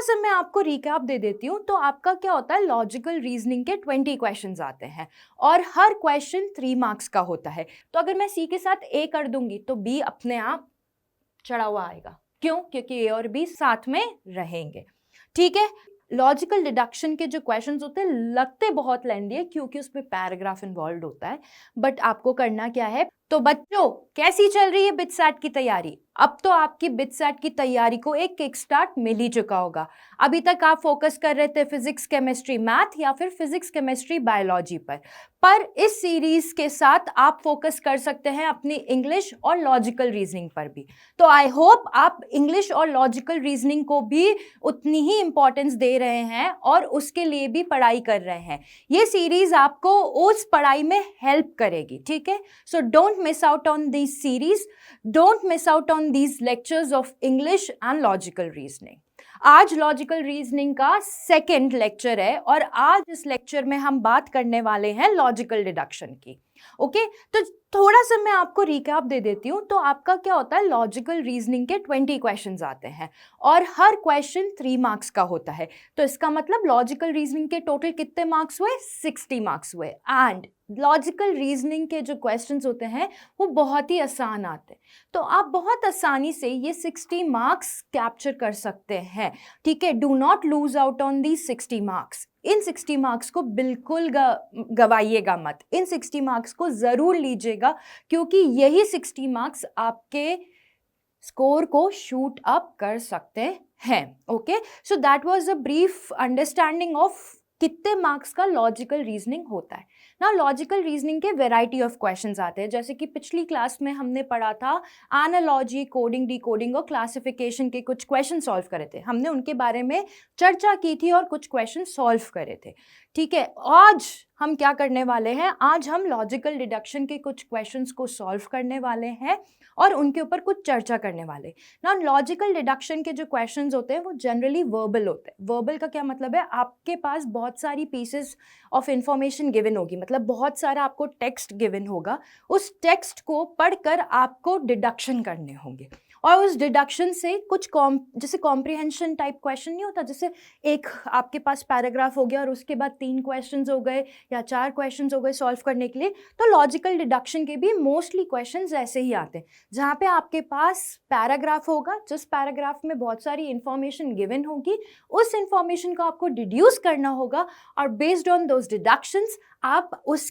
सा मैं आपको रिकैप दे देती हूँ। तो आपका क्या होता है, लॉजिकल रीजनिंग के 20 क्वेश्चंस आते हैं और हर क्वेश्चन 3 मार्क्स का होता है। तो अगर मैं सी के साथ ए कर दूंगी तो बी अपने आप चढ़ा हुआ आएगा। क्यों? क्योंकि ए और बी साथ में रहेंगे। ठीक है। लॉजिकल डिडक्शन के जो क्वेश्चंस होते हैं लगते बहुत लेंदी है क्योंकि उसमें पैराग्राफ इन्वॉल्व होता है, बट आपको करना क्या है। तो बच्चों, कैसी चल रही है बिटसैट की तैयारी? अब तो आपकी बिटसैट की तैयारी को एक किक स्टार्ट मिल ही चुका होगा। अभी तक आप फोकस कर रहे थे फिजिक्स केमिस्ट्री मैथ या फिर फिजिक्स केमिस्ट्री बायोलॉजी पर इस सीरीज के साथ आप फोकस कर सकते हैं अपनी इंग्लिश और लॉजिकल रीजनिंग पर भी। तो आई होप आप इंग्लिश और लॉजिकल रीजनिंग को भी उतनी ही इंपॉर्टेंस दे रहे हैं और उसके लिए भी पढ़ाई कर रहे हैं। ये सीरीज आपको उस पढ़ाई में हेल्प करेगी। ठीक है। So don't miss out on this series, don't miss out on these lectures of English and logical reasoning। आज लॉजिकल रीजनिंग का सेकेंड लेक्चर है और आज इस लेक्चर में हम बात करने वाले हैं लॉजिकल डिडक्शन की। ओके, तो थोड़ा सा मैं आपको रिकैप दे देती हूँ। तो आपका क्या होता है, लॉजिकल रीजनिंग के 20 क्वेश्चंस आते हैं और हर क्वेश्चन 3 मार्क्स का होता है। तो इसका मतलब लॉजिकल रीजनिंग के टोटल कितने मार्क्स हुए? 60 मार्क्स हुए। एंड लॉजिकल रीजनिंग के जो क्वेश्चंस होते हैं वो बहुत ही आसान आते हैं, तो आप बहुत आसानी से ये 60 मार्क्स कैप्चर कर सकते हैं। ठीक है। Do not lose out on the 60 marks. In 60 marks को बिल्कुल गवाइएगा मत, इन 60 मार्क्स को ज़रूर लीजिएगा क्योंकि यही 60 मार्क्स आपके स्कोर को शूट अप कर सकते हैं। Okay, so that was a brief understanding of कितने मार्क्स का लॉजिकल रीजनिंग होता है ना। लॉजिकल रीजनिंग के वेराइटी ऑफ क्वेश्चंस आते हैं, जैसे कि पिछली क्लास में हमने पढ़ा था एनालॉजी, कोडिंग, डिकोडिंग और क्लासिफिकेशन के कुछ क्वेश्चन सॉल्व करे थे। हमने उनके बारे में चर्चा की थी और कुछ क्वेश्चन सॉल्व करे थे। ठीक है। आज हम क्या करने वाले हैं, आज हम लॉजिकल डिडक्शन के कुछ क्वेश्चंस को सॉल्व करने वाले हैं और उनके ऊपर कुछ चर्चा करने वाले ना। लॉजिकल डिडक्शन के जो क्वेश्चंस होते हैं वो जनरली वर्बल होते हैं। वर्बल का क्या मतलब है, आपके पास बहुत सारी पीसेस ऑफ इंफॉर्मेशन गिवन होगी, मतलब बहुत सारा आपको टेक्स्ट गिवन होगा, उस टेक्स्ट को पढ़कर आपको डिडक्शन करने होंगे और उस डिडक्शन से कुछ जैसे कॉम्प्रिहेंशन टाइप क्वेश्चन नहीं होता, जैसे एक आपके पास पैराग्राफ हो गया और उसके बाद 3 क्वेश्चंस हो गए या 4 क्वेश्चंस हो गए सॉल्व करने के लिए। तो लॉजिकल डिडक्शन के भी मोस्टली क्वेश्चंस ऐसे ही आते हैं जहाँ पे आपके पास पैराग्राफ होगा, जिस पैराग्राफ में बहुत सारी इंफॉर्मेशन गिवन होगी, उस इंफॉर्मेशन को आपको डिड्यूस करना होगा और बेस्ड ऑन दोज डिडक्शंस आप उस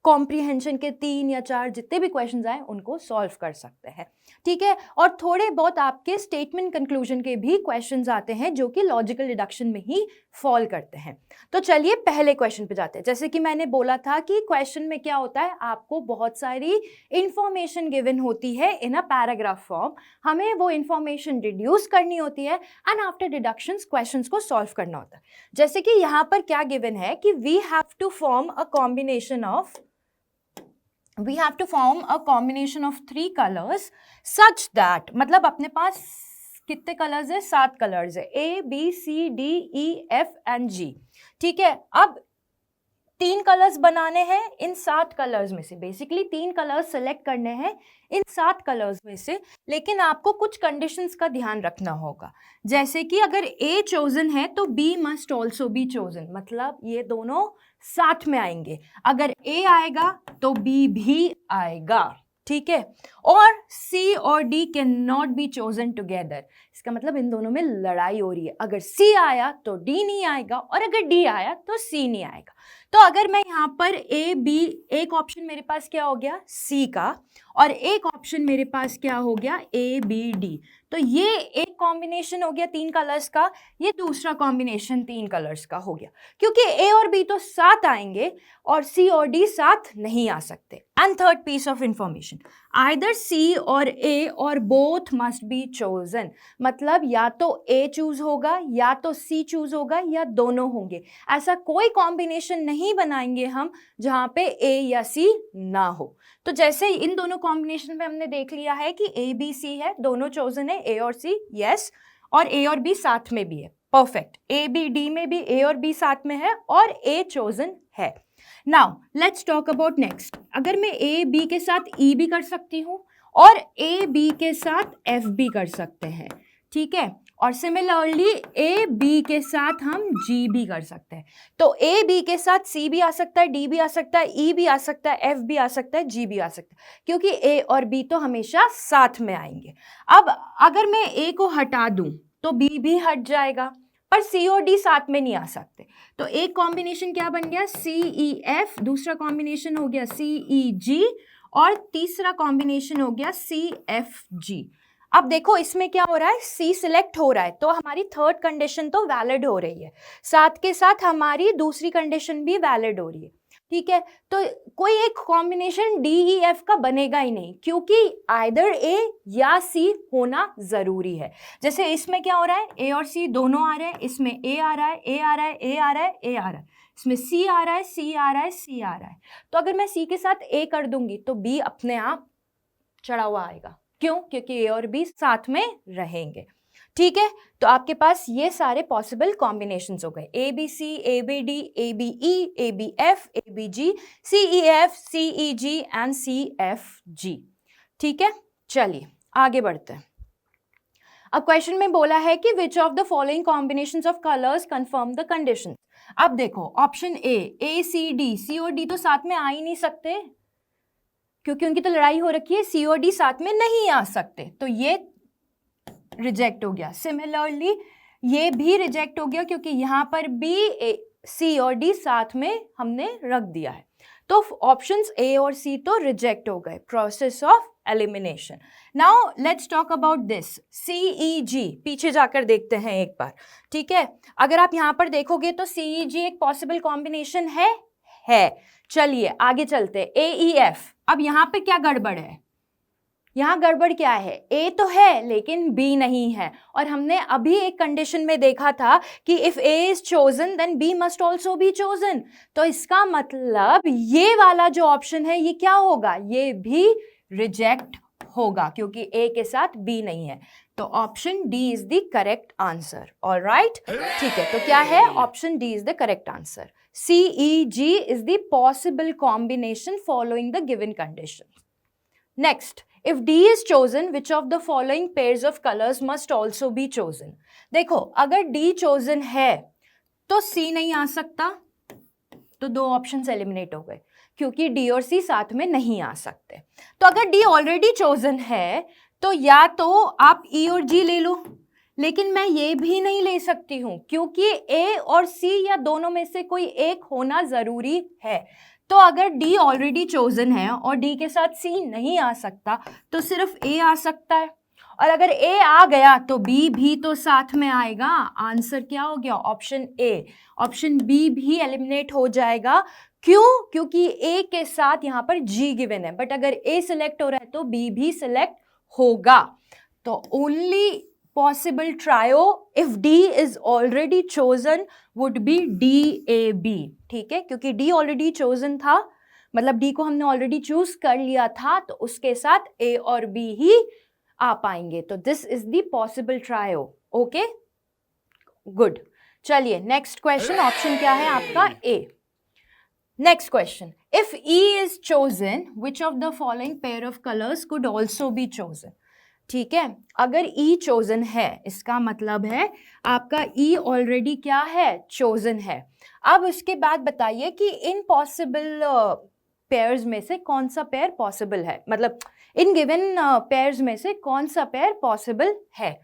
कॉम्प्रिहेंशन के 3 या 4 जितने भी क्वेश्चंस आए उनको सॉल्व कर सकते हैं। ठीक है। और थोड़े बहुत आपके स्टेटमेंट कंक्लूजन के भी क्वेश्चंस आते हैं जो कि लॉजिकल डिडक्शन में ही फॉल करते हैं। तो चलिए पहले क्वेश्चन पे जाते हैं। जैसे कि मैंने बोला था कि क्वेश्चन में क्या होता है, आपको बहुत सारी इंफॉर्मेशन गिवन होती है इन अ पैराग्राफ फॉर्म, हमें वो इंफॉर्मेशन डिड्यूस करनी होती है एंड आफ्टर डिडक्शंस क्वेश्चंस को सॉल्व करना होता है। जैसे कि यहाँ पर क्या गिवन है कि we have to form a combination of 3 colors such that, मतलब अपने पास कितने कलर्स है? 7 कलर्स है, A, B, C, D, E, F and G। ठीक है। अब 3 कलर्स बनाने हैं इन 7 कलर्स में से, बेसिकली 3 कलर्स सेलेक्ट करने हैं इन 7 कलर्स में से, लेकिन आपको कुछ कंडीशंस का ध्यान रखना होगा। जैसे कि अगर A चोजन है तो B must also be chosen, मतलब ये दोनों साथ में आएंगे। अगर A आएगा तो B भी आएगा। ठीक है। और C और D can not be chosen together, इसका मतलब इन दोनों में लड़ाई हो रही है। अगर C आया तो D नहीं आएगा और अगर D आया तो C नहीं आएगा। तो अगर मैं यहाँ पर A, B, एक ऑप्शन मेरे पास क्या हो गया C का और एक ऑप्शन मेरे पास क्या हो गया A, B, D, तो ये एक कॉम्बिनेशन हो गया 3 कलर्स का, ये दूसरा कॉम्बिनेशन 3 कलर्स का हो गया, क्योंकि A और B तो साथ आएंगे और C और D साथ नहीं आ सकते। And third piece of information, either C or A or both must be chosen, मतलब या तो A चूज होगा या तो C चूज होगा या दोनों होंगे। ऐसा कोई कॉम्बिनेशन नहीं बनाएंगे हम जहाँ पे A या C ना हो। तो जैसे इन दोनों कॉम्बिनेशन में हमने देख लिया है कि A, B, C है, दोनों चोजन है, A और C, यस, और A और B साथ में भी है, परफेक्ट। A, B, D में भी A और B साथ में है और A चोजन है। Now let's talk about next. अगर मैं A, B के साथ E भी कर सकती हूँ और A, B के साथ F भी कर सकते हैं। ठीक है। और सिमिलरली ए बी के साथ हम जी भी कर सकते हैं। तो ए बी के साथ सी भी आ सकता है, डी भी आ सकता है, ई भी आ सकता है, एफ भी आ सकता है, जी भी आ सकता है, क्योंकि ए और बी तो हमेशा साथ में आएंगे। अब अगर मैं ए को हटा दूं तो बी भी हट जाएगा, पर सी और डी साथ में नहीं आ सकते। तो एक कॉम्बिनेशन क्या बन गया, सी ई एफ, दूसरा कॉम्बिनेशन हो गया सी ई जी, और तीसरा कॉम्बिनेशन हो गया सी एफ जी। अब देखो इसमें क्या हो रहा है, सी सिलेक्ट हो रहा है, तो हमारी थर्ड कंडीशन तो वैलिड हो रही है, साथ के साथ हमारी दूसरी कंडीशन भी वैलिड हो रही है। ठीक है, तो कोई एक कॉम्बिनेशन डी ई एफ का बनेगा ही नहीं, क्योंकि आइदर ए या सी होना जरूरी है। जैसे इसमें क्या हो रहा है, ए और सी दोनों आ रहे हैं, इसमें ए आ रहा है, ए आ रहा है, ए आ रहा है, ए आ रहा है, इसमें सी आ रहा है, सी आ रहा है, सी आ रहा है। तो अगर मैं सी के साथ ए कर दूंगी तो बी अपने आप चढ़ा हुआ आएगा। क्यों? क्योंकि ए और बी साथ में रहेंगे। ठीक है, तो आपके पास ये सारे पॉसिबल कॉम्बिनेशंस हो गए, A B C, A B D, A B E, A B F, A B G, C E F, C E G and C F G. ठीक है, चलिए आगे बढ़ते हैं। अब क्वेश्चन में बोला है कि विच of the following combinations of colours confirm the condition. अब देखो ऑप्शन ए सी डी, सी और डी तो साथ में आ ही नहीं सकते, क्योंकि उनकी तो लड़ाई हो रखी है, सी और डी साथ में नहीं आ सकते, तो ये रिजेक्ट हो गया। सिमिलरली ये भी रिजेक्ट हो गया, क्योंकि यहां पर भी सी और डी साथ में हमने रख दिया है, तो ऑप्शंस ए और सी तो रिजेक्ट हो गए। Process of elimination. Now let's talk about this C E G, पीछे जाकर देखते हैं एक बार। ठीक है, अगर आप यहां पर देखोगे तो सी ई जी एक पॉसिबल कॉम्बिनेशन है। चलिए आगे चलते, ए ई एफ। अब यहां पे क्या गड़बड़ है, यहां गड़बड़ क्या है, ए तो है लेकिन बी नहीं है, और हमने अभी एक कंडीशन में देखा था कि if A is chosen then B must also be chosen. तो इसका मतलब ये वाला जो ऑप्शन है ये क्या होगा, ये भी रिजेक्ट होगा, क्योंकि ए के साथ बी नहीं है। तो option D is the correct answer. Alright, ठीक है, तो क्या है, option D is the correct answer. C E G is the possible combination following the given condition. Next, if D is chosen, which of the following pairs of colors must also be chosen? देखो अगर D chosen है तो C नहीं आ सकता, तो दो options eliminate हो गए, क्योंकि D और C साथ में नहीं आ सकते। तो अगर D ऑलरेडी chosen है तो या तो आप E और G ले लो, लेकिन मैं ये भी नहीं ले सकती हूं, क्योंकि A और C या दोनों में से कोई एक होना जरूरी है। तो अगर D ऑलरेडी चोजन है और D के साथ C नहीं आ सकता, तो सिर्फ A आ सकता है, और अगर A आ गया तो B भी तो साथ में आएगा। आंसर क्या हो गया, ऑप्शन ए। ऑप्शन B भी एलिमिनेट हो जाएगा। क्यों? क्योंकि A के साथ यहाँ पर G गिवन है, बट अगर A सिलेक्ट हो रहा है तो B भी सिलेक्ट होगा। तो only possible trio if D is already chosen would be D A B। ठीक है, क्योंकि D already chosen था, मतलब D को हमने already choose कर लिया था, तो उसके साथ A और B ही आ पाएंगे। तो this is the possible trio। Okay, good. चलिए नेक्स्ट क्वेश्चन, ऑप्शन क्या है आपका A। Next question, if E is chosen, which of the following pair of colors could also be chosen? ठीक है, अगर E चोजन है इसका मतलब है आपका E ऑलरेडी क्या है, चोजन है। अब उसके बाद बताइए कि इन पॉसिबल पेयर्स में से कौन सा पेयर पॉसिबल है, मतलब इन गिवन पेयर्स में से कौन सा पेयर पॉसिबल है।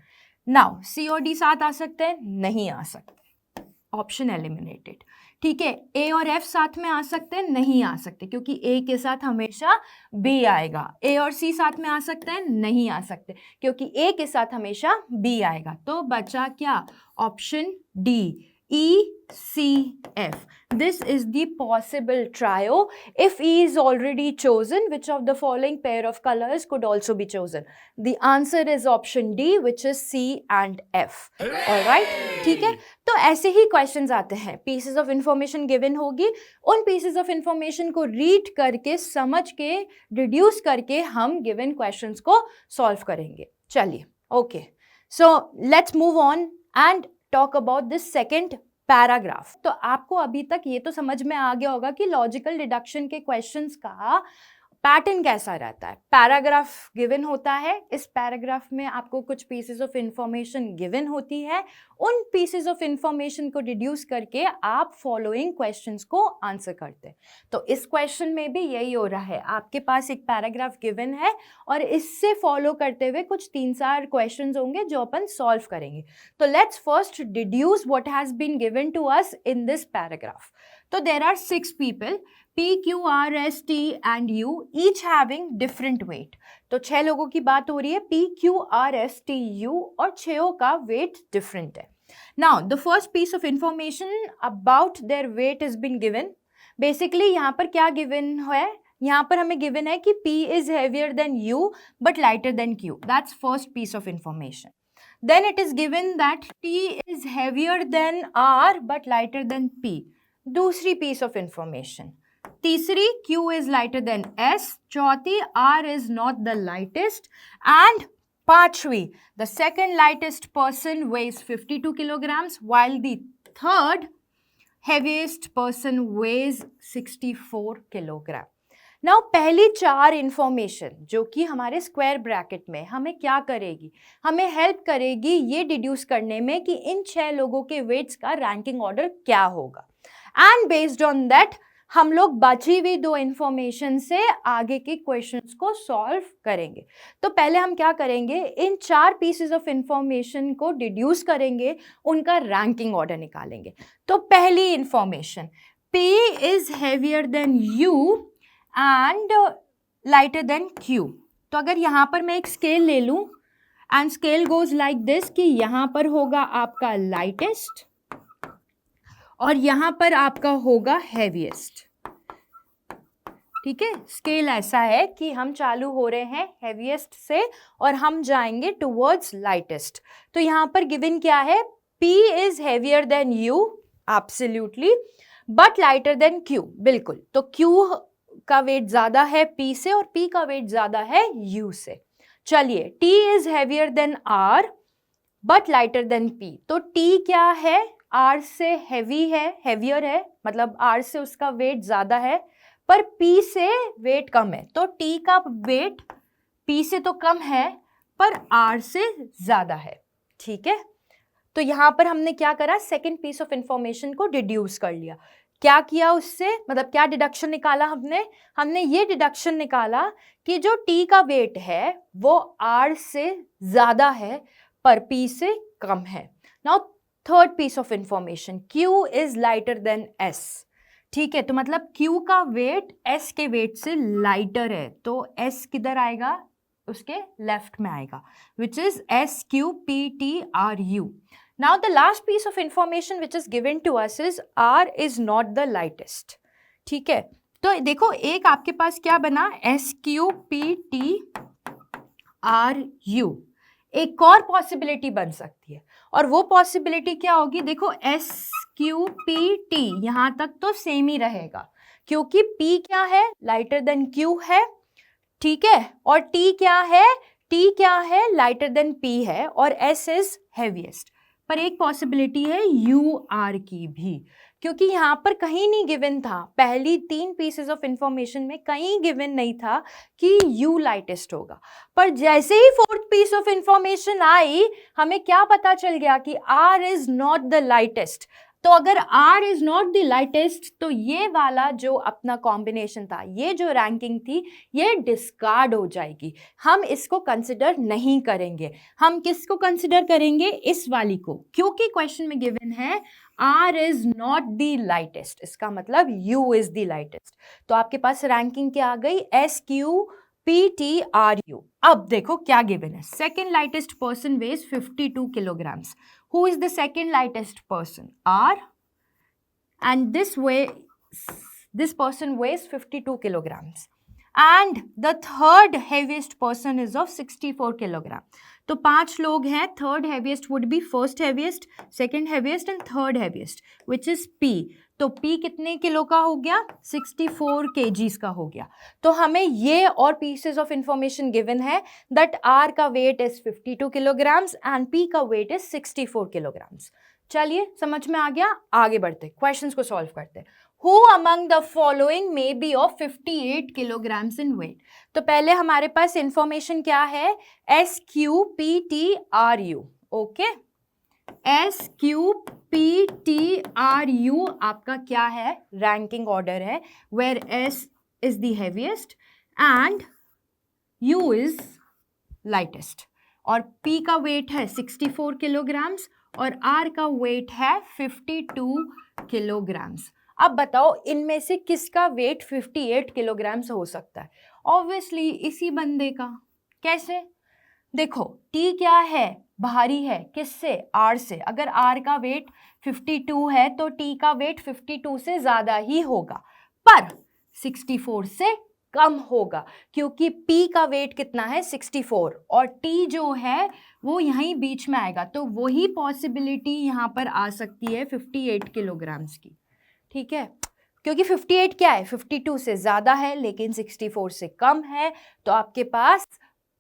नाउ C और D साथ आ सकते हैं, नहीं आ सकते, ऑप्शन एलिमिनेटेड। ठीक है, A और F साथ में आ सकते हैं, नहीं आ सकते, क्योंकि A के साथ हमेशा B आएगा। A और C साथ में आ सकते हैं, नहीं आ सकते, क्योंकि A के साथ हमेशा B आएगा। तो बचा क्या, option D, E C F। This is the possible trio if E is already chosen, which of the following pair of colors could also be chosen? The answer is option D, which is C and F। Alright, ठीक है, तो ऐसे ही questions आते हैं, pieces of information given होगी, उन pieces of information को read करके, समझ के, रिड्यूस करके हम गिवन क्वेश्चंस को सॉल्व करेंगे। चलिए, okay, so let's move on and talk about this second paragraph. तो आपको अभी तक ये तो समझ में आ गया होगा कि लॉजिकल डिडक्शन के क्वेश्चंस का पैटर्न कैसा रहता है, पैराग्राफ गिवन होता है, इस पैराग्राफ में आपको कुछ पीसेस ऑफ इंफॉर्मेशन गिवन होती है, उन पीसेस ऑफ इंफॉर्मेशन को डिड्यूस करके आप फॉलोइंग क्वेश्चंस को आंसर करते हैं। तो इस क्वेश्चन में भी यही हो रहा है, आपके पास एक पैराग्राफ गिवन है और इससे फॉलो करते हुए कुछ 3-4 क्वेश्चंस होंगे जो अपन सॉल्व करेंगे। तो let's first deduce what has been given to us in this paragraph. तो there are 6 people, P, Q, R, S, T and U, each having different weight. तो 6 लोगों की बात हो रही है, P, Q, R, S, T, U, और 6 का weight different है. Now, the first piece of information about their weight has been given. Basically, यहाँ पर क्या given है? यहाँ पर हमें given है कि P is heavier than U but lighter than Q. That's first piece of information. Then it is given that T is heavier than R but lighter than P. दूसरी piece of information. तीसरी, Q is lighter than S. चौथी, R is not the lightest. And पांचवी, the second lightest person weighs 52 kilograms while the third heaviest person weighs 64 kilogram. Now पहली 4 information जो कि हमारे square bracket में हमें क्या करेगी, हमें हेल्प करेगी ये डिड्यूस करने में कि इन 6 लोगों के वेट्स का रैंकिंग ऑर्डर क्या होगा। एंड बेस्ड ऑन दैट हम लोग बची हुई 2 इंफॉर्मेशन से आगे के क्वेश्चंस को सॉल्व करेंगे। तो पहले हम क्या करेंगे, इन 4 पीसेस ऑफ इंफॉर्मेशन को डिड्यूस करेंगे, उनका रैंकिंग ऑर्डर निकालेंगे। तो पहली information, P is heavier than U and lighter than Q। तो अगर यहाँ पर मैं एक स्केल ले लूँ and scale goes like this कि यहाँ पर होगा आपका लाइटेस्ट और यहाँ पर आपका होगा हैवीएस्ट। ठीक है, स्केल ऐसा है कि हम चालू हो रहे हैं हैवीएस्ट से और हम जाएंगे टुवर्ड्स लाइटेस्ट। तो यहाँ पर गिवन क्या है, P is heavier than U, absolutely, but lighter than Q, बिल्कुल। तो Q का वेट ज्यादा है P से और P का वेट ज्यादा है U से। चलिए, T is heavier than R but lighter than P। तो T क्या है, R से हैवी है, हेवियर है, मतलब R से उसका वेट ज्यादा है, पर P से वेट कम है। तो T का वेट P से तो कम है पर R से ज्यादा है। ठीक है, तो यहां पर हमने क्या करा, सेकेंड पीस ऑफ इंफॉर्मेशन को डिड्यूस कर लिया। क्या किया उससे, मतलब क्या डिडक्शन निकाला हमने ये डिडक्शन निकाला कि जो T का वेट है वो R से ज्यादा है पर P से कम है। Now third piece of information, Q is lighter than S। ठीक है, तो मतलब Q का वेट S के वेट से लाइटर है, तो S किधर आएगा, उसके लेफ्ट में आएगा, which is SQPTRU। Now the last piece of information which is given to us is R is not the lightest. ठीक है, तो देखो एक आपके पास क्या बना, SQPTRU। एक और पॉसिबिलिटी बन सकती है और वो पॉसिबिलिटी क्या होगी, देखो SQPT यहां तक तो सेम ही रहेगा क्योंकि P क्या है, लाइटर देन Q है। ठीक है, और T क्या है, लाइटर देन P है और S इज हैवीएस्ट। पर एक पॉसिबिलिटी है UR की भी, क्योंकि यहाँ पर कहीं नहीं गिवन था, पहली 3 पीसेस ऑफ इंफॉर्मेशन में कहीं गिवन नहीं था कि U लाइटेस्ट होगा। पर जैसे ही फोर्थ पीस ऑफ इंफॉर्मेशन आई, हमें क्या पता चल गया कि R is not the lightest. तो अगर R is not the lightest तो ये वाला जो अपना कॉम्बिनेशन था, ये जो रैंकिंग थी, ये डिस्कार्ड हो जाएगी, हम इसको कंसिडर नहीं करेंगे। हम किसको कंसिडर करेंगे, इस वाली को, क्योंकि क्वेश्चन में गिवन है R is not the lightest, इसका मतलब U इज द लाइटेस्ट। तो आपके पास रैंकिंग क्या आ गई, SQPTRU। अब देखो क्या गिवन है, second lightest person weighs 52 kilograms। Who is the second lightest person? R, and this person weighs 52 kilograms. And the third heaviest person is of 64 kilogram. तो 5 लोग हैं, third heaviest would be first heaviest, second heaviest and third heaviest, which is P. तो P कितने kilo का हो गया, 64 kgs का हो गया। तो हमें ये और pieces of information given है that R का weight is 52 kilograms and P का weight is 64 kilograms। चलिए समझ में आ गया, आगे बढ़ते क्वेश्चंस को सॉल्व करते। Who among the following may be of 58 kilograms in weight. तो पहले हमारे पास इंफॉर्मेशन क्या है, SQPTRU, ओके, SQPTRU आपका क्या है, रैंकिंग ऑर्डर है, where S is the heaviest and U is lightest, और P का वेट है 64 किलोग्राम्स और R का वेट है 52 किलोग्राम्स। अब बताओ इनमें से किसका वेट 58 किलोग्राम्स हो सकता है? ऑब्वियसली इसी बंदे का। कैसे? देखो T क्या है, भारी है, किससे, R से। अगर R का वेट 52 है तो T का वेट 52 से ज्यादा ही होगा, पर 64 से कम होगा, क्योंकि P का वेट कितना है 64 और T जो है वो यहीं बीच में आएगा, तो वही पॉसिबिलिटी यहाँ पर आ सकती है 58 किलोग्राम्स की। ठीक है, क्योंकि 58 क्या है, 52 से ज्यादा है लेकिन 64 से कम है, तो आपके पास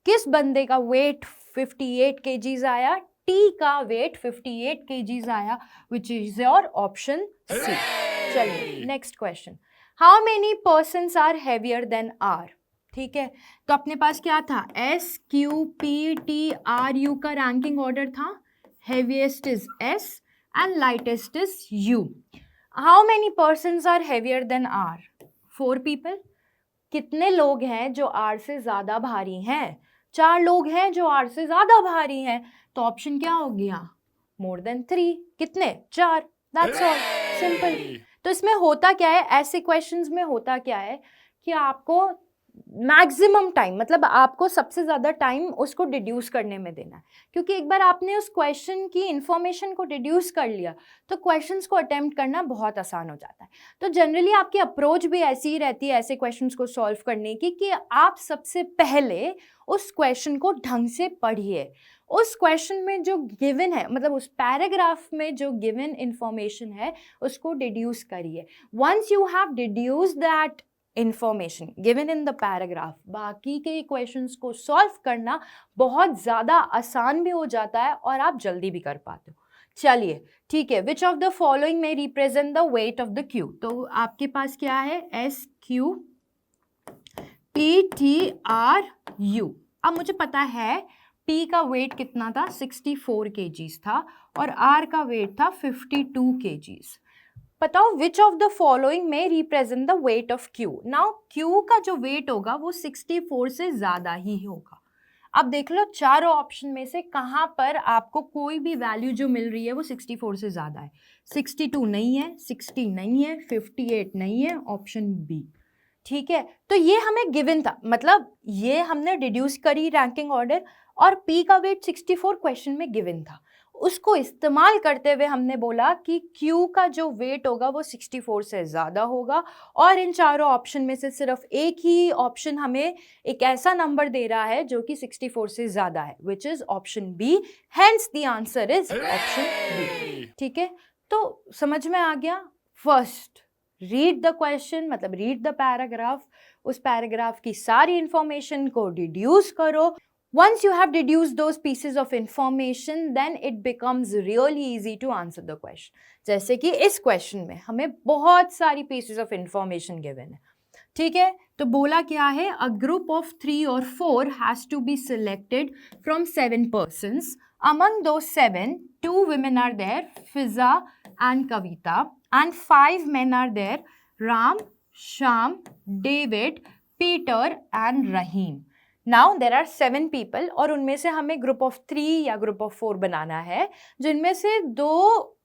किस बंदे का वेट 58 केजीज आया, टी का वेट 58 केजीज आया, which is your option C. चलिए next question, how many persons are heavier than R. ठीक है, तो अपने पास क्या था, SQPTRU का रैंकिंग ऑर्डर था, heaviest is S and lightest is U। How many persons are heavier than R, 4 people. कितने लोग हैं जो R से ज्यादा भारी हैं, 4 लोग हैं जो R से ज्यादा भारी हैं, तो ऑप्शन क्या हो गया, मोर देन 3। कितने, 4, दैट्स ऑल, सिंपल। तो इसमें होता क्या है, ऐसे क्वेश्चंस में होता क्या है कि आपको मैक्सिमम टाइम, मतलब आपको सबसे ज़्यादा टाइम उसको डिड्यूस करने में देना है, क्योंकि एक बार आपने उस क्वेश्चन की इंफॉर्मेशन को डिड्यूस कर लिया तो क्वेश्चंस को अटेम्प्ट करना बहुत आसान हो जाता है। तो जनरली आपकी अप्रोच भी ऐसी ही रहती है ऐसे क्वेश्चंस को सॉल्व करने की, कि आप सबसे पहले उस क्वेश्चन को ढंग से पढ़िए, उस क्वेश्चन में जो गिवन है, मतलब उस पैराग्राफ में जो गिवन इंफॉर्मेशन है उसको डिड्यूस करिए। Once you have deduce that information given in the paragraph, बाकी के क्वेश्चंस को सॉल्व करना बहुत ज़्यादा आसान भी हो जाता है और आप जल्दी भी कर पाते हो। चलिए ठीक है, विच ऑफ द फॉलोइंग में represent the weight of the Q. तो आपके पास क्या है, SQPTRU। अब मुझे पता है P का वेट कितना था, 64 kgs था और R का वेट था 52 kgs। बताओ विच ऑफ द फॉलोइंग में represent the weight of Q। Now Q का जो वेट होगा वो 64 से ज़्यादा ही होगा। अब देख लो चारों ऑप्शन में से कहाँ पर आपको कोई भी वैल्यू जो मिल रही है वो 64 से ज़्यादा है। 62 नहीं है, 60 नहीं है, 58 नहीं है, ऑप्शन बी। ठीक है, तो ये हमें गिवन था, मतलब ये हमने डिड्यूस करी रैंकिंग ऑर्डर, और P का वेट 64 क्वेश्चन में गिवन था, उसको इस्तेमाल करते हुए हमने बोला कि Q का जो वेट होगा वो 64 से ज़्यादा होगा, और इन चारों ऑप्शन में से सिर्फ एक ही ऑप्शन हमें एक ऐसा नंबर दे रहा है जो कि 64 से ज़्यादा है, which is option B. Hence the answer is option B. ठीक है, तो समझ में आ गया। फर्स्ट रीड द क्वेश्चन, मतलब रीड द पैराग्राफ, उस पैराग्राफ की सारी इंफॉर्मेशन को डिड्यूस करो। Once you have deduced those pieces of information, then it becomes really easy to answer the question. जैसे कि इस क्वेश्चन में हमें बहुत सारी pieces of information given है, ठीक है। तो बोला क्या है, a group of 3 or 4 has to be selected from 7 persons. Among those 7, 2 women are there, Fiza and Kavita, and 5 men are there, Ram, Sham, David, Peter and Rahim. Now there are 7 people, और उनमें से हमें group of 3 या group of 4 बनाना है, जिनमें से 2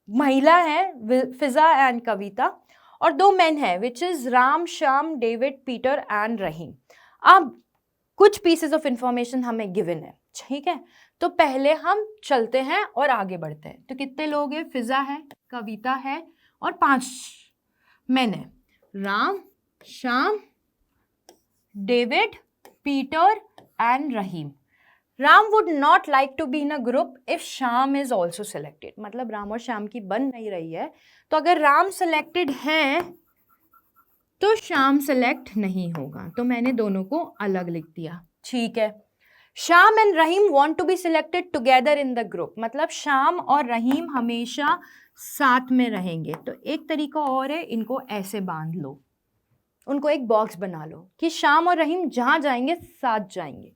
महिला हैं, फिजा एंड कविता, और 2 मेन हैं, which is Ram, Shyam, David, Peter and Rahim. अब कुछ पीसेस ऑफ इंफॉर्मेशन हमें गिवन है, ठीक है, तो पहले हम चलते हैं और आगे बढ़ते हैं। तो कितने लोग हैं, फिजा है, कविता है और 5 मेन है, Ram, Shyam, David, Peter and Rahim. Ram would not like to be in a group if Sham is also selected. मतलब राम और श्याम की बन नहीं रही है, तो अगर राम सेलेक्टेड है तो श्याम सेलेक्ट नहीं होगा, तो मैंने दोनों को अलग लिख दिया। ठीक है, Shyam and Rahim want to be selected together in the group, मतलब श्याम और रहीम हमेशा साथ में रहेंगे। तो एक तरीका और है, इनको ऐसे बांध लो, उनको एक बॉक्स बना लो कि श्याम और रहीम जहां जाएंगे साथ जाएंगे,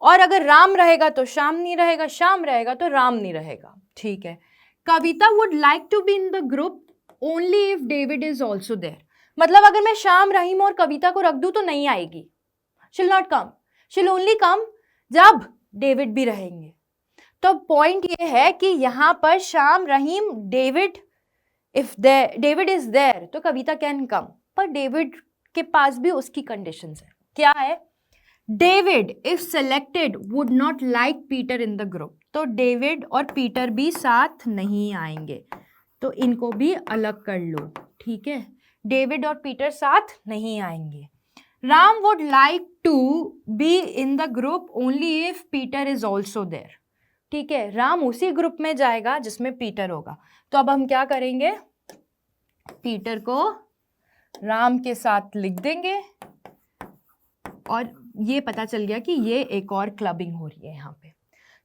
और अगर राम रहेगा तो श्याम नहीं रहेगा, श्याम रहेगा तो राम नहीं रहेगा। ठीक है। Kavita would like to be in the group only if David is also there, मतलब अगर मैं श्याम, रहीम और कविता को रख दूं तो नहीं आएगी, she'll not come, she'll only come जब डेविड भी रहेंगे। तो पॉइंट ये है कि यहां पर Shyam, Rahim, David, if David is there तो कविता कैन कम, पर डेविड के पास भी उसकी कंडीशंस है। क्या है? David if selected would not like Peter in the group, तो डेविड और पीटर भी साथ नहीं आएंगे, तो इनको भी अलग कर लो। ठीक है, डेविड और पीटर साथ नहीं आएंगे। Ram would like to be in the group only if Peter is also there. ठीक है, राम उसी ग्रुप में जाएगा जिसमें पीटर होगा। तो अब हम क्या करेंगे, पीटर को राम के साथ लिख देंगे, और ये पता चल गया कि ये एक और क्लबिंग हो रही है यहाँ पे।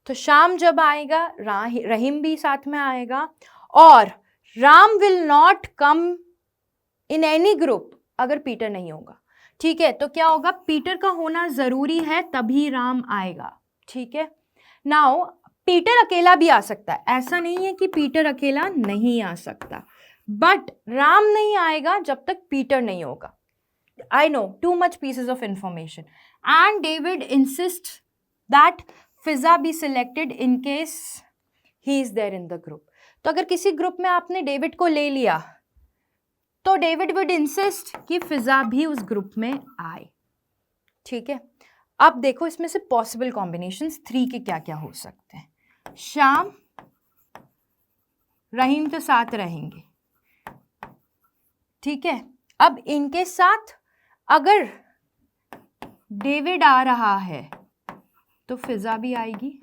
तो श्याम जब आएगा, रहीम भी साथ में आएगा, और Ram will not come in any group अगर पीटर नहीं होगा। ठीक है, तो क्या होगा, पीटर का होना जरूरी है तभी राम आएगा। ठीक है, नाउ पीटर अकेला भी आ सकता है, ऐसा नहीं है कि पीटर अकेला नहीं आ सकता, बट राम नहीं आएगा जब तक पीटर नहीं होगा। I know, too much pieces of information. And David insists that Fiza be selected in case he is there in the group. तो अगर किसी ग्रुप में आपने डेविड को ले लिया तो डेविड would insist कि फिजा भी उस ग्रुप में आए। ठीक है, अब देखो इसमें से पॉसिबल कॉम्बिनेशंस 3 के क्या क्या हो सकते हैं। श्याम, रहीम तो साथ रहेंगे। ठीक है, अब इनके साथ अगर डेविड आ रहा है तो फिजा भी आएगी।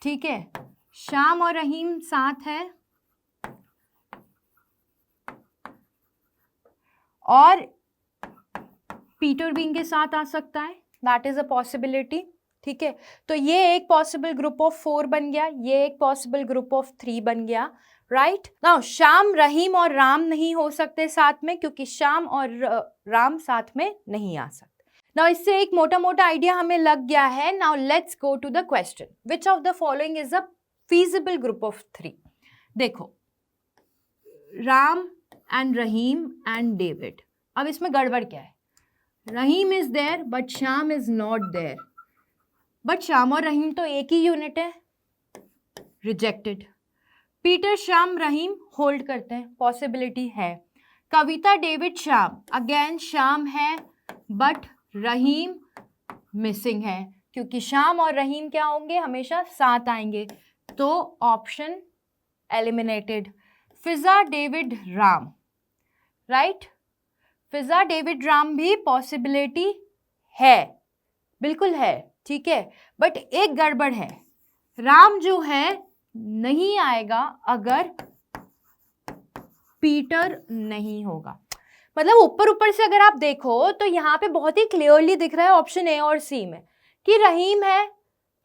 ठीक है, श्याम और रहीम साथ है, और पीटर भी इनके साथ आ सकता है, दैट इज अ पॉसिबिलिटी। ठीक है, तो ये एक पॉसिबल ग्रुप ऑफ 4 बन गया, ये एक पॉसिबल ग्रुप ऑफ 3 बन गया। राइट नाउ श्याम, रहीम और राम नहीं हो सकते साथ में, क्योंकि श्याम और राम साथ में नहीं आ सकते। नाउ इससे एक मोटा मोटा आइडिया हमें लग गया है। Now let's go to the question, which of the following is a feasible group of 3। देखो, Ram and Rahim and David. अब इसमें गड़बड़ क्या है, Rahim is there but Shyam is not there, but Shyam और रहीम तो एक ही यूनिट है, rejected. Peter, Shyam, Rahim hold करते हैं, पॉसिबिलिटी है। कविता, डेविड, श्याम, अगेन श्याम है बट रहीम मिसिंग है, क्योंकि श्याम और रहीम क्या होंगे, हमेशा साथ आएंगे, तो ऑप्शन एलिमिनेटेड। फिजा, डेविड, राम, राइट, फिजा, डेविड, राम भी पॉसिबिलिटी है, बिल्कुल है। ठीक है, बट एक गड़बड़ है, राम जो है नहीं आएगा अगर पीटर नहीं होगा। मतलब ऊपर ऊपर से अगर आप देखो तो यहाँ पे बहुत ही क्लियरली दिख रहा है ऑप्शन ए और सी में कि रहीम है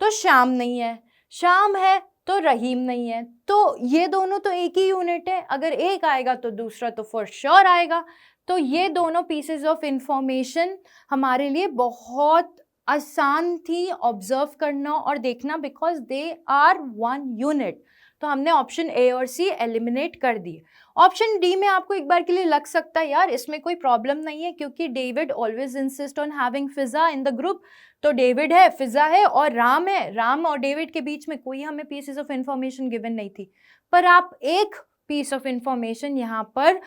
तो श्याम नहीं है, श्याम है तो रहीम नहीं है, तो ये दोनों तो एक ही यूनिट है, अगर एक आएगा तो दूसरा तो फॉर श्योर आएगा। तो ये दोनों पीसेस ऑफ इंफॉर्मेशन हमारे लिए बहुत आसान थी ऑब्जर्व करना और देखना, बिकॉज दे आर 1 यूनिट। तो हमने ऑप्शन ए और सी एलिमिनेट कर दिए। ऑप्शन डी में आपको एक बार के लिए लग सकता है यार इसमें कोई प्रॉब्लम नहीं है, क्योंकि David always insist on having Fiza in the group, तो डेविड है, फिजा है और राम है, राम और डेविड के बीच में कोई हमें पीसेस ऑफ इंफॉर्मेशन गिवन नहीं थी। पर आप एक पीस ऑफ इंफॉर्मेशन यहाँ पर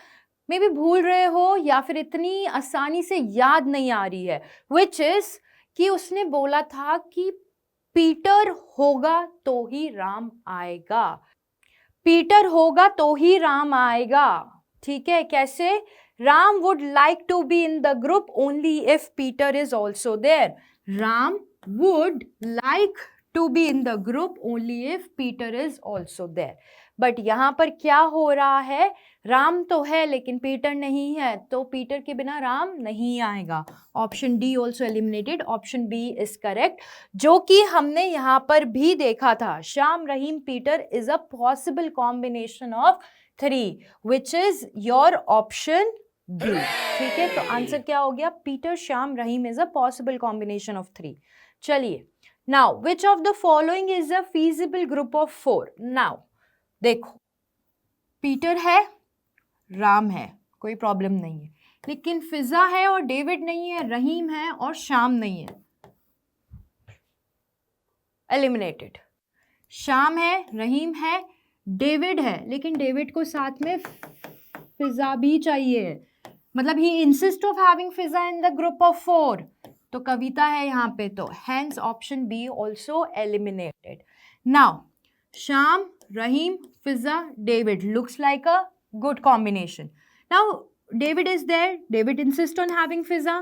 मे बी भूल रहे हो या फिर इतनी आसानी से याद नहीं आ रही है, विच इज कि उसने बोला था कि पीटर होगा तो ही राम आएगा, पीटर होगा तो ही राम आएगा। ठीक है, कैसे? Ram would like to be in the group only if Peter is also there. Ram would like to be in the group only if Peter is also there. But यहाँ पर क्या हो रहा है, राम तो है लेकिन पीटर नहीं है, तो पीटर के बिना राम नहीं आएगा. Option D also eliminated. Option B is correct, जो कि हमने यहाँ पर भी देखा था. Shyam Rahim Peter is a possible combination of 3, which is your option B. ठीक है, तो आंसर क्या हो गया, Peter Shyam Rahim is a possible combination of 3. चलिए, now which of the following is a feasible group of 4. Now देखो, पीटर है, राम है, कोई प्रॉब्लम नहीं है, लेकिन फिजा है और डेविड नहीं है, रहीम है और श्याम नहीं है, एलिमिनेटेड. श्याम है, रहीम है, डेविड है, लेकिन डेविड को साथ में फिजा भी चाहिए, मतलब he insist of having Fiza in the group of 4, तो कविता है यहाँ पे, तो hence option B also eliminated. Now Shyam, Rahim, Fiza, David looks like a good combination. Now David is there. David insists on having Fiza.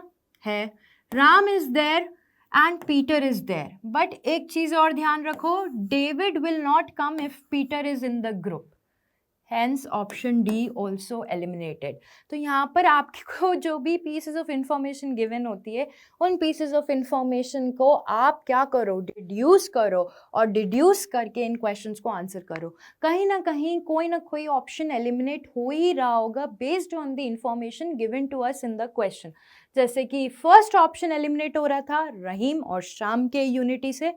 है. Ram is there and Peter is there. But एक चीज और ध्यान रखो, David will not come if Peter is in the group. Hence option D also eliminated. तो यहाँ पर आपको जो भी pieces of information given होती है, उन pieces of information को आप क्या करो, deduce करो, और deduce करके इन questions को answer करो. कहीं ना कहीं कोई ना कोई option eliminate हो ही रहा होगा based on the information given to us in the question. जैसे कि first option eliminate हो रहा था रहीम और श्याम के unity से,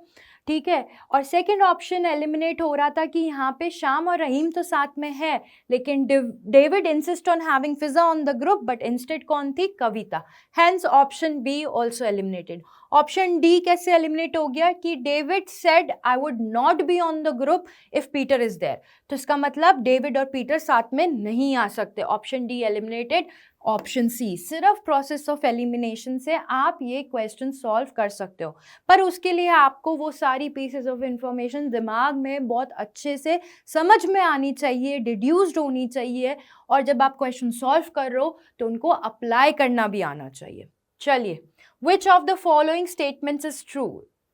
ठीक है, और सेकंड ऑप्शन एलिमिनेट हो रहा था कि यहाँ पे श्याम और रहीम तो साथ में है, लेकिन David insist on having Fiza on the group, but instead कौन थी, Kavita. Hence option B also eliminated. Option D कैसे एलिमिनेट हो गया कि David said I would not be on the group if Peter is there, तो इसका मतलब डेविड और पीटर साथ में नहीं आ सकते. Option D eliminated. Option C, सिर्फ प्रोसेस ऑफ एलिमिनेशन से आप ये क्वेश्चन सॉल्व कर सकते हो, पर उसके लिए आपको वो सारी पीसेस ऑफ इंफॉर्मेशन दिमाग में बहुत अच्छे से समझ में आनी चाहिए, डिड्यूस्ड होनी चाहिए, और जब आप क्वेश्चन सॉल्व कर रहे हो तो उनको अप्लाई करना भी आना चाहिए. चलिए, which of the following statements is true,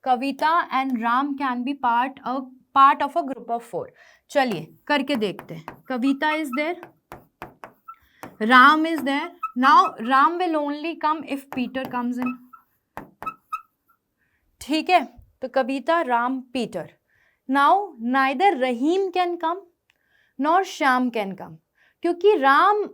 Kavita and Ram can be part of a group of 4. चलिए करके देखते हैं. Kavita is there, Ram is there. Now Ram will only come if Peter comes in. ठीक है, तो Kavita, Ram, Peter. Now neither Rahim can come nor Shyam can come, क्योंकि राम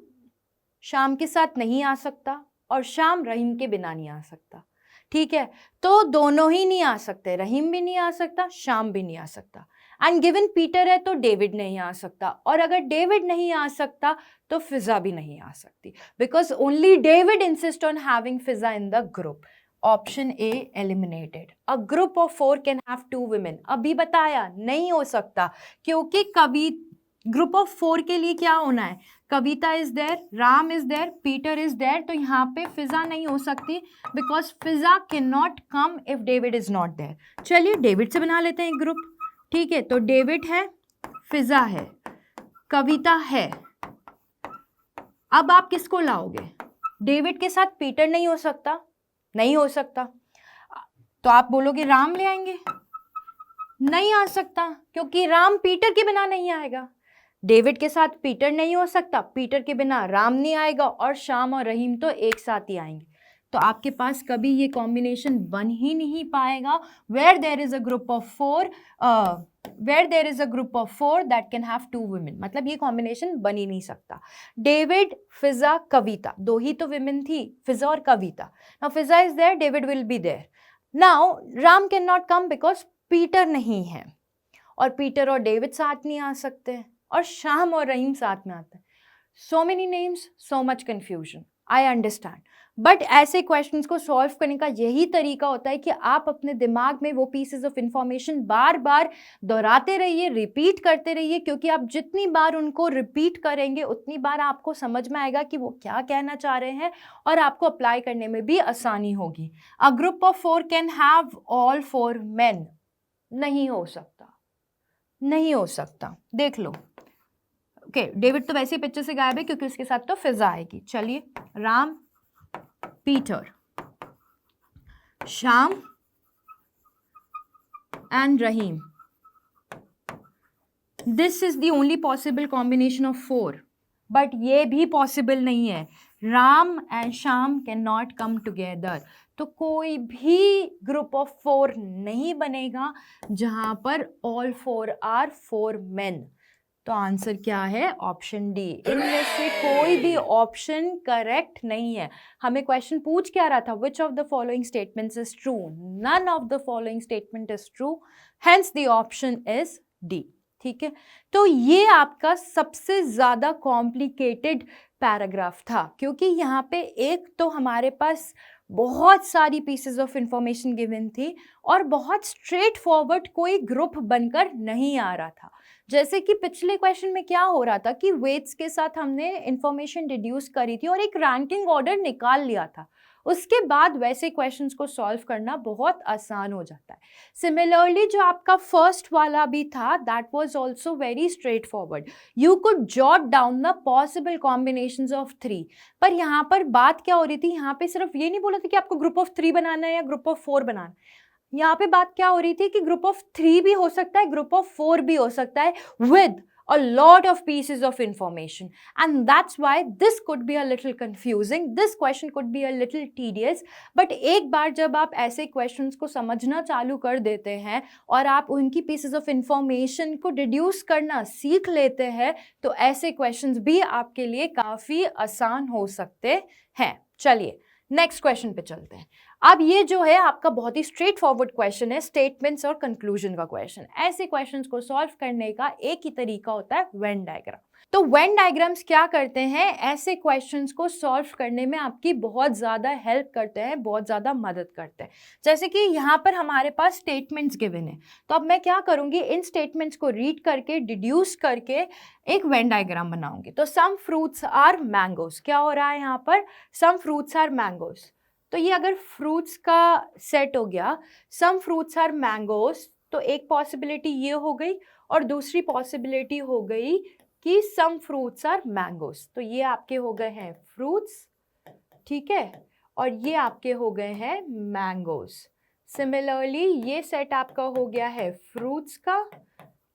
श्याम के साथ नहीं आ सकता और श्याम रहीम के बिना नहीं आ सकता. ठीक है, तो दोनों ही नहीं आ सकते, रहीम भी नहीं आ सकता, श्याम भी नहीं आ सकता. एंड गिवन पीटर है तो डेविड नहीं आ सकता, और अगर डेविड नहीं आ सकता तो फिजा भी नहीं आ सकती, because only David insist on having Fiza in the group. Option A eliminated. A group of 4 can have 2 women. अभी बताया नहीं हो सकता, क्योंकि कवि ग्रुप ऑफ 4 के लिए क्या होना है, Kavita is there, Ram is there, Peter is there, तो यहाँ पे फिजा नहीं हो सकती, because Fiza can not come if David is not there. चलिए डेविड से बना लेते हैं एक ग्रुप. ठीक है, तो डेविड है, फिजा है, कविता है. अब आप किसको लाओगे, डेविड के साथ पीटर नहीं हो सकता, नहीं हो सकता, तो आप बोलोगे राम ले आएंगे, नहीं आ सकता, क्योंकि राम पीटर के बिना नहीं आएगा. डेविड के साथ पीटर नहीं हो सकता, पीटर के बिना राम नहीं आएगा, और श्याम और रहीम तो एक साथ ही आएंगे. तो आपके पास कभी ये कॉम्बिनेशन बन ही नहीं पाएगा where there is a group of 4 that can have 2 women. मतलब ये कॉम्बिनेशन बन ही नहीं सकता. डेविड, फिजा, कविता, 2 ही तो women थी, फिजा और Kavita. Now Fiza is there, David will be there. Now Ram can not come because Peter नहीं है, और पीटर और डेविड साथ नहीं आ सकते, और श्याम और रहीम साथ में आते हैं. So many names, so much confusion, I understand, but ऐसे क्वेश्चंस को सॉल्व करने का यही तरीका होता है कि आप अपने दिमाग में वो पीसेस ऑफ इंफॉर्मेशन बार बार दोहराते रहिए, रिपीट करते रहिए, क्योंकि आप जितनी बार उनको रिपीट करेंगे उतनी बार आपको समझ में आएगा कि वो क्या कहना चाह रहे हैं, और आपको अप्लाई करने में भी आसानी होगी. अ group of 4 can have all 4 men. नहीं हो सकता, नहीं हो सकता. देख लो, ओके, डेविड तो वैसे ही पिक्चर से गायब है क्योंकि उसके साथ तो फिजा आएगी. चलिए, Ram, Peter, Shyam and Rahim. This is the only possible combination of 4. But ये भी possible नहीं है. Ram and Sham cannot come together. तो कोई भी group of 4 नहीं बनेगा जहाँ पर all 4 are 4 men. तो आंसर क्या है? Option D. इनमें से कोई भी ऑप्शन करेक्ट नहीं है. हमें क्वेश्चन पूछ क्या रहा था? Which of the following statements is true? None of the following statement is true, hence the option is D. ठीक है, तो ये आपका सबसे ज्यादा कॉम्प्लिकेटेड पैराग्राफ था, क्योंकि यहाँ पे एक तो हमारे पास बहुत सारी पीसेस ऑफ इंफॉर्मेशन गिवन थी और बहुत स्ट्रेट फॉरवर्ड कोई ग्रुप बनकर नहीं आ रहा था. जैसे कि पिछले क्वेश्चन में क्या हो रहा था कि वेट्स के साथ हमने इंफॉर्मेशन डिड्यूस करी थी और एक रैंकिंग ऑर्डर निकाल लिया था. उसके बाद वैसे क्वेश्चंस को सॉल्व करना बहुत आसान हो जाता है. सिमिलरली जो आपका फर्स्ट वाला भी था, that was also very straight forward. You could jot down the possible combinations of 3. पर यहाँ पर बात क्या हो रही थी? यहाँ पे सिर्फ ये नहीं बोला था कि आपको ग्रुप ऑफ 3 बनाना है या ग्रुप ऑफ 4 बनाना है. यहाँ पे बात क्या हो रही थी कि ग्रुप ऑफ 3 भी हो सकता है, ग्रुप ऑफ 4 भी हो सकता है, with a lot of pieces of information, and that's why this could be a little confusing, this question could be a little tedious. but एक बार जब आप ऐसे questions को समझना चालू कर देते हैं और आप उनकी pieces of information को deduce करना सीख लेते हैं, तो ऐसे questions भी आपके लिए काफ़ी आसान हो सकते हैं. चलिए नेक्स्ट क्वेश्चन पे चलते हैं. अब ये जो है आपका बहुत ही स्ट्रेट फॉरवर्ड क्वेश्चन है, स्टेटमेंट्स और कंक्लूजन का क्वेश्चन. ऐसे क्वेश्चंस को सॉल्व करने का एक ही तरीका होता है, वेन डायग्राम. तो वेन डायग्राम्स क्या करते हैं? ऐसे क्वेश्चंस को सॉल्व करने में आपकी बहुत ज़्यादा हेल्प करते हैं, बहुत ज़्यादा मदद करते हैं. जैसे कि यहाँ पर हमारे पास स्टेटमेंट्स गिवन है, तो अब मैं क्या करूँगी, इन स्टेटमेंट्स को रीड करके डिड्यूस करके एक वेन डायग्राम बनाऊंगी. तो सम फ्रूट्स आर मैंगोज. क्या हो रहा है यहाँ पर? Some fruits are mangoes. तो ये अगर फ्रूट्स का सेट हो गया, सम फ्रूट्स आर मैंगोज, तो एक पॉसिबिलिटी ये हो गई और दूसरी पॉसिबिलिटी हो गई कि सम फ्रूट्स आर मैंगोज. तो ये आपके हो गए हैं फ्रूट्स, ठीक है, और ये आपके हो गए हैं मैंगोज. सिमिलरली ये सेट आपका हो गया है फ्रूट्स का,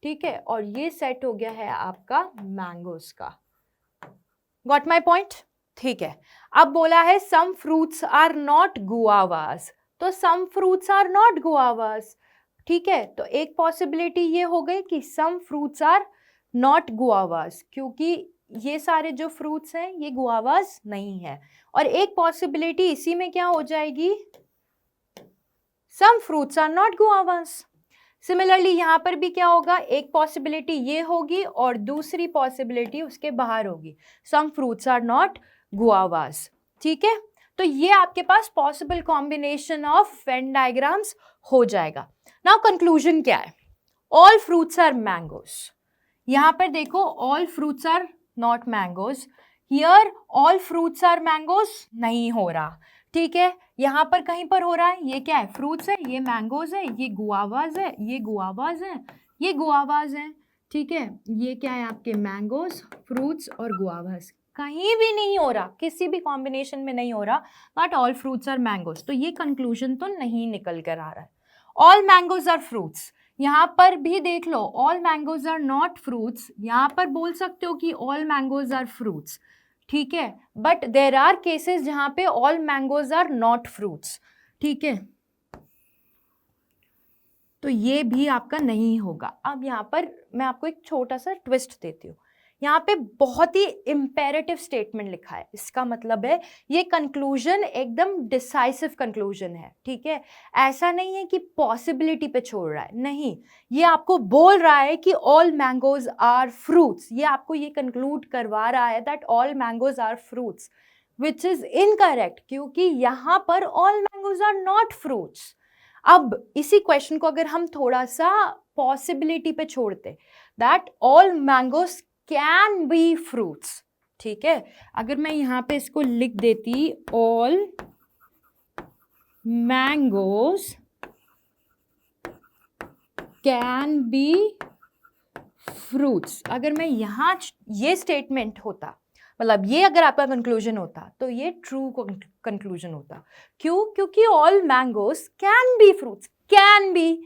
ठीक है, और ये सेट हो गया है आपका मैंगोज का. Got my point? ठीक है. अब बोला है सम फ्रूट्स आर नॉट गुआवास, तो सम फ्रूट्स आर नॉट गुआवास, ठीक है. तो एक पॉसिबिलिटी ये हो गई कि सम फ्रूट्स आर नॉट गुआवास, क्योंकि ये सारे जो फ्रूट्स हैं ये गुआवास नहीं है. और एक पॉसिबिलिटी इसी में क्या हो जाएगी, some fruits are not guavas. Similarly यहाँ पर भी क्या होगा, एक पॉसिबिलिटी ये होगी और दूसरी पॉसिबिलिटी उसके बाहर होगी, some fruits are not guavas. ठीक है, तो ये आपके पास possible combination of Venn diagrams हो जाएगा. नाउ कंक्लूजन क्या है? All fruits are mangoes. यहाँ पर देखो, all fruits are not mangoes. Here all fruits are mangoes नहीं हो रहा, ठीक है. यहाँ पर कहीं पर हो रहा है. ये क्या है? फ्रूट्स है, ये मैंगोज है, ये गुआवाज है, ये गुआवाज है, ये गुआवाज है, ठीक है. ये क्या है आपके? मैंगोज, फ्रूट्स और गुआवाज. कहीं भी नहीं हो रहा, किसी भी कॉम्बिनेशन में नहीं हो रहा, but all fruits are mangoes. तो ये कंक्लूजन तो नहीं निकल कर आ रहा है. ऑल मैंगोज आर फ्रूट्स, यहाँ पर भी देख लो, all mangoes are not fruits. यहाँ पर बोल सकते हो कि ऑल मैंगोज आर फ्रूट्स, ठीक है, बट देर आर केसेस जहाँ पे all mangoes are not fruits, ठीक है. तो ये भी आपका नहीं होगा. अब यहाँ पर मैं आपको एक छोटा सा ट्विस्ट देती हूँ. यहाँ पे बहुत ही इम्पेरेटिव स्टेटमेंट लिखा है, इसका मतलब है ये कंक्लूजन एकदम डिसाइसिव कंक्लूजन है, ठीक है. ऐसा नहीं है कि पॉसिबिलिटी पे छोड़ रहा है, नहीं, ये आपको बोल रहा है कि ऑल मैंगोज आर फ्रूट्स. ये आपको ये कंक्लूड करवा रहा है that all mangoes are fruits, which is incorrect, क्योंकि यहाँ पर all mangoes are not fruits. अब इसी क्वेश्चन को अगर हम थोड़ा सा पॉसिबिलिटी पे छोड़ते, that all mangoes can be fruits, ठीक है. अगर मैं यहाँ पे इसको लिख देती, all mangoes can be fruits, अगर मैं यहाँ ये स्टेटमेंट होता, मतलब ये अगर आपका कंक्लूजन होता, तो ये ट्रू कंक्लूजन होता. क्यों? क्योंकि all mangoes can be fruits. Can be,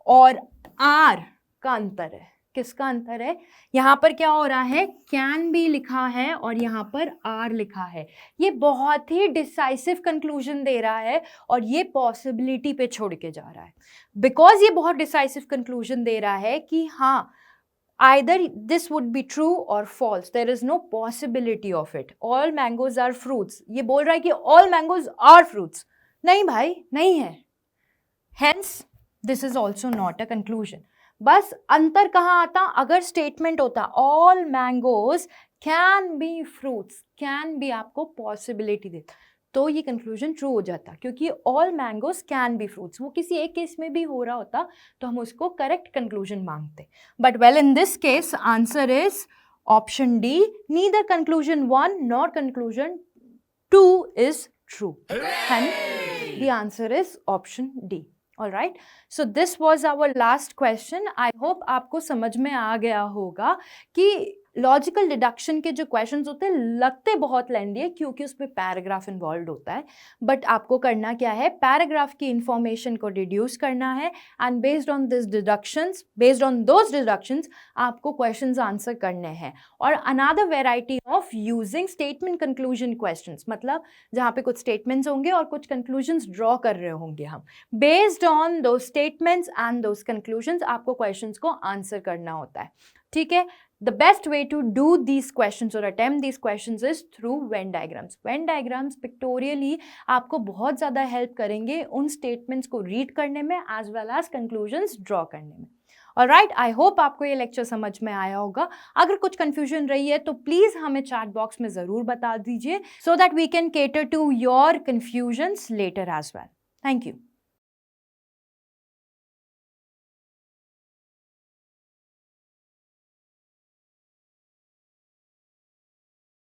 और आर का अंतर है। किसका अंतर है? यहाँ पर क्या हो रहा है, कैन बी लिखा है और यहाँ पर आर लिखा है। ये बहुत ही डिसाइसिव कंक्लूजन दे रहा है और ये पॉसिबिलिटी पे छोड़ के जा रहा है। बिकॉज ये बहुत डिसाइसिव कंक्लूजन दे रहा है कि हाँ, either this would be true or false, there is no possibility of it, all mangoes are fruits। ये बोल रहा है कि all mangoes are fruits। नहीं भाई, नहीं है। hence this is also not a conclusion। बस अंतर कहाँ आता, अगर स्टेटमेंट होता all mangoes can be fruits, can be आपको possibility देता तो ये कंक्लूजन ट्रू हो जाता, क्योंकि all mangoes can be fruits, वो किसी एक केस में भी हो रहा होता तो हम उसको करेक्ट कंक्लूजन मांगते। But well, in this case answer is option D, neither conclusion 1 nor conclusion 2 is true, and the answer is option D. Alright, so this was our last question. I hope आपको समझ में आ गया होगा कि logical deduction के जो questions होते हैं लगते बहुत लेंदी है क्योंकि उसमें पैराग्राफ इन्वॉल्व होता है, बट आपको करना क्या है, पैराग्राफ की इंफॉर्मेशन को डिड्यूस करना है and based on this deductions, based on those deductions आपको क्वेश्चंस आंसर करने हैं। और another variety of using statement conclusion questions, मतलब जहाँ पे कुछ स्टेटमेंट्स होंगे और कुछ कंक्लूजन्स ड्रॉ कर रहे होंगे हम, बेस्ड ऑन दो स्टेटमेंट्स एंड दोज कंक्लूजन्स आपको क्वेश्चंस को आंसर करना होता है। ठीक है, the best way to do these questions or attempt these questions is through Venn diagrams। Venn diagrams pictorially आपको बहुत ज़्यादा हेल्प करेंगे उन स्टेटमेंट्स को रीड करने में as well as conclusions draw करने में। ऑलराइट, आई होप आपको ये लेक्चर समझ में आया होगा। अगर कुछ कंफ्यूजन रही है तो प्लीज़ हमें चैट बॉक्स में ज़रूर बता दीजिए, so that we can cater to your confusions later as well। Thank you.